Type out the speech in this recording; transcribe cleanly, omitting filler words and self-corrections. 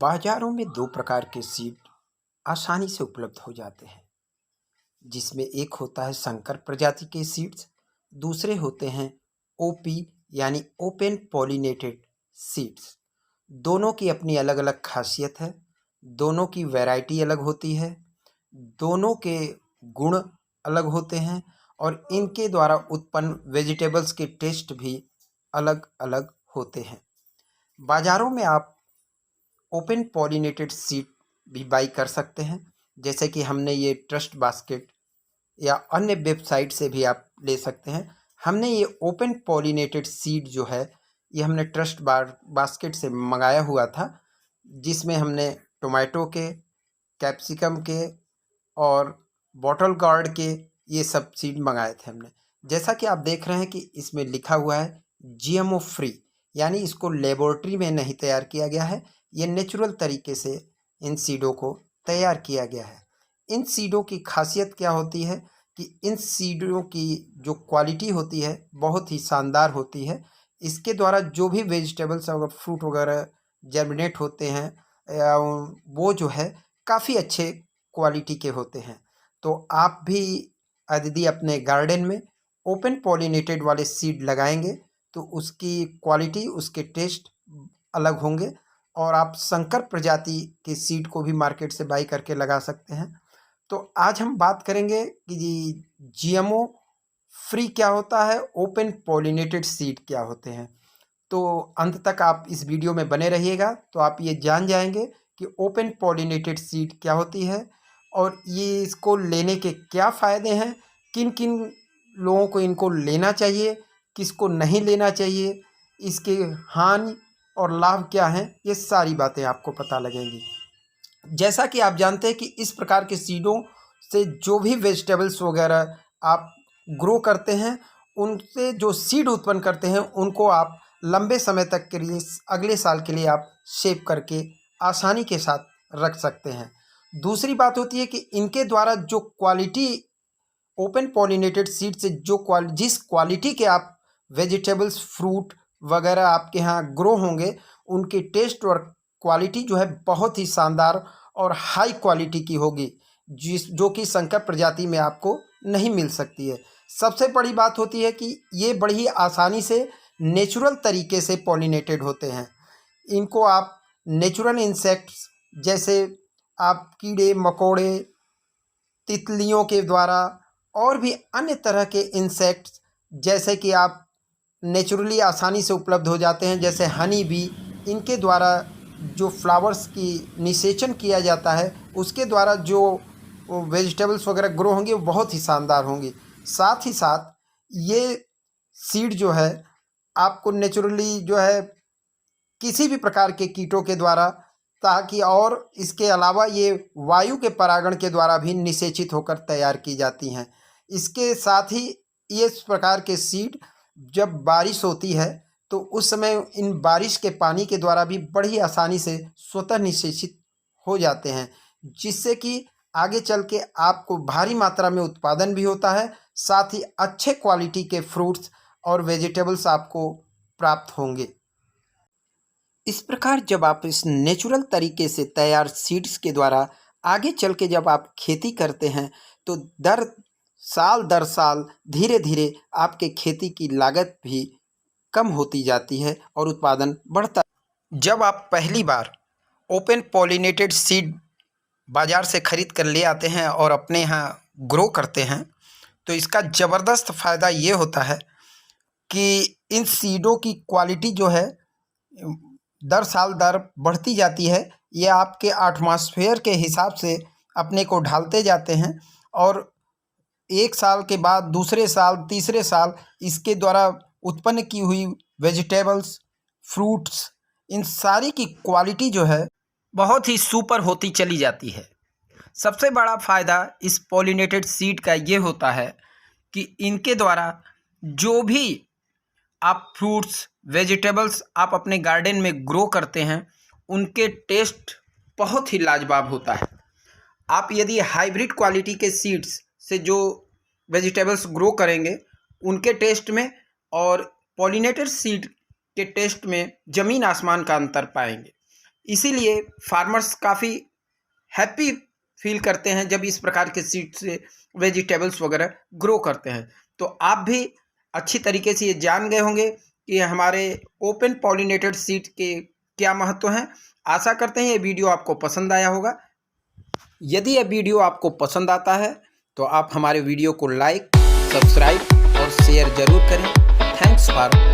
बाजारों में दो प्रकार के सीड आसानी से उपलब्ध हो जाते हैं, जिसमें एक होता है संकर प्रजाति के सीड्स, दूसरे होते हैं ओपी यानी ओपन पॉलिनेटेड सीड्स। दोनों की अपनी अलग अलग खासियत है, दोनों की वैरायटी अलग होती है, दोनों के गुण अलग होते हैं और इनके द्वारा उत्पन्न वेजिटेबल्स के टेस्ट भी अलग अलग होते हैं। बाजारों में आप ओपन पॉलिनेटेड सीड भी बाई कर सकते हैं, जैसे कि हमने ये ट्रस्ट बास्केट या अन्य वेबसाइट से भी आप ले सकते हैं। हमने ये ओपन पॉलिनेटेड सीड जो है ये हमने ट्रस्ट बास्केट से मंगाया हुआ था, जिसमें हमने टोमेटो के, कैप्सिकम के और बॉटल गार्ड के ये सब सीड मंगाए थे हमने। जैसा कि आप देख रहे हैं कि इसमें लिखा हुआ है जीएमओ फ्री, यानी इसको लेबोरेटरी में नहीं तैयार किया गया है, ये नेचुरल तरीके से इन सीडों को तैयार किया गया है। इन सीडों की खासियत क्या होती है कि इन सीडों की जो क्वालिटी होती है बहुत ही शानदार होती है। इसके द्वारा जो भी वेजिटेबल्स और फ्रूट वगैरह जर्मिनेट होते हैं वो जो है काफ़ी अच्छे क्वालिटी के होते हैं। तो आप भी यदि अपने गार्डन में ओपन पॉलिनेटेड वाले सीड लगाएंगे तो उसकी क्वालिटी, उसके टेस्ट अलग होंगे और आप संकर प्रजाति के सीड को भी मार्केट से बाई करके लगा सकते हैं। तो आज हम बात करेंगे कि जीएमओ फ्री क्या होता है, ओपन पॉलिनेटेड सीड क्या होते हैं। तो अंत तक आप इस वीडियो में बने रहिएगा तो आप ये जान जाएंगे कि ओपन पॉलिनेटेड सीड क्या होती है और ये इसको लेने के क्या फ़ायदे हैं, किन किन लोगों को इनको लेना चाहिए, किसको नहीं लेना चाहिए, इसके हानि और लाभ क्या हैं, ये सारी बातें आपको पता लगेंगी। जैसा कि आप जानते हैं कि इस प्रकार के सीडों से जो भी वेजिटेबल्स वगैरह आप ग्रो करते हैं, उनसे जो सीड उत्पन्न करते हैं उनको आप लंबे समय तक के लिए, अगले साल के लिए आप सेव करके आसानी के साथ रख सकते हैं। दूसरी बात होती है कि इनके द्वारा जो क्वालिटी, ओपन पॉलिनेटेड सीड से जो जिस क्वालिटी के आप वेजिटेबल्स, फ्रूट वगैरह आपके यहाँ ग्रो होंगे, उनके टेस्ट और क्वालिटी जो है बहुत ही शानदार और हाई क्वालिटी की होगी, जो कि संकर प्रजाति में आपको नहीं मिल सकती है। सबसे बड़ी बात होती है कि ये बड़ी ही आसानी से नेचुरल तरीके से पॉलिनेटेड होते हैं। इनको आप नेचुरल इंसेक्ट्स जैसे आप कीड़े मकोड़े, तितलियों के द्वारा और भी अन्य तरह के इंसेक्ट्स जैसे कि आप नेचुरली आसानी से उपलब्ध हो जाते हैं, जैसे हनी बी, इनके द्वारा जो फ्लावर्स की निषेचन किया जाता है उसके द्वारा जो वेजिटेबल्स वगैरह ग्रो होंगे वो बहुत ही शानदार होंगी। साथ ही साथ ये सीड जो है आपको नेचुरली जो है किसी भी प्रकार के कीटों के द्वारा, ताकि और इसके अलावा ये वायु के परागण के द्वारा भी निषेचित होकर तैयार की जाती हैं। इसके साथ ही ये इस प्रकार के सीड जब बारिश होती है तो उस समय इन बारिश के पानी के द्वारा भी बड़ी आसानी से स्वतः निषेचित हो जाते हैं, जिससे कि आगे चल के आपको भारी मात्रा में उत्पादन भी होता है, साथ ही अच्छे क्वालिटी के फ्रूट्स और वेजिटेबल्स आपको प्राप्त होंगे। इस प्रकार जब आप इस नेचुरल तरीके से तैयार सीड्स के द्वारा आगे चल के जब आप खेती करते हैं तो दर साल धीरे धीरे आपके खेती की लागत भी कम होती जाती है और उत्पादन बढ़ता है। जब आप पहली बार ओपन पॉलिनेटेड सीड बाज़ार से खरीद कर ले आते हैं और अपने यहाँ ग्रो करते हैं तो इसका ज़बरदस्त फ़ायदा ये होता है कि इन सीडों की क्वालिटी जो है दर साल बढ़ती जाती है। ये आपके एटमॉस्फेयर के हिसाब से अपने को ढालते जाते हैं और एक साल के बाद दूसरे साल, तीसरे साल इसके द्वारा उत्पन्न की हुई वेजिटेबल्स, फ्रूट्स, इन सारी की क्वालिटी जो है बहुत ही सुपर होती चली जाती है। सबसे बड़ा फ़ायदा इस पॉलिनेटेड सीड का ये होता है कि इनके द्वारा जो भी आप फ्रूट्स, वेजिटेबल्स आप अपने गार्डन में ग्रो करते हैं उनके टेस्ट बहुत ही लाजवाब होता है। आप यदि हाइब्रिड क्वालिटी के सीड्स से जो वेजिटेबल्स ग्रो करेंगे उनके टेस्ट में और पॉलिनेटेड सीड के टेस्ट में ज़मीन आसमान का अंतर पाएंगे। इसीलिए फार्मर्स काफ़ी हैप्पी फील करते हैं जब इस प्रकार के सीड से वेजिटेबल्स वगैरह ग्रो करते हैं। तो आप भी अच्छी तरीके से ये जान गए होंगे कि हमारे ओपन पॉलिनेटेड सीड के क्या महत्व हैं। आशा करते हैं ये वीडियो आपको पसंद आया होगा। यदि यह वीडियो आपको पसंद आता है तो आप हमारे वीडियो को लाइक, सब्सक्राइब और शेयर जरूर करें। Thanks for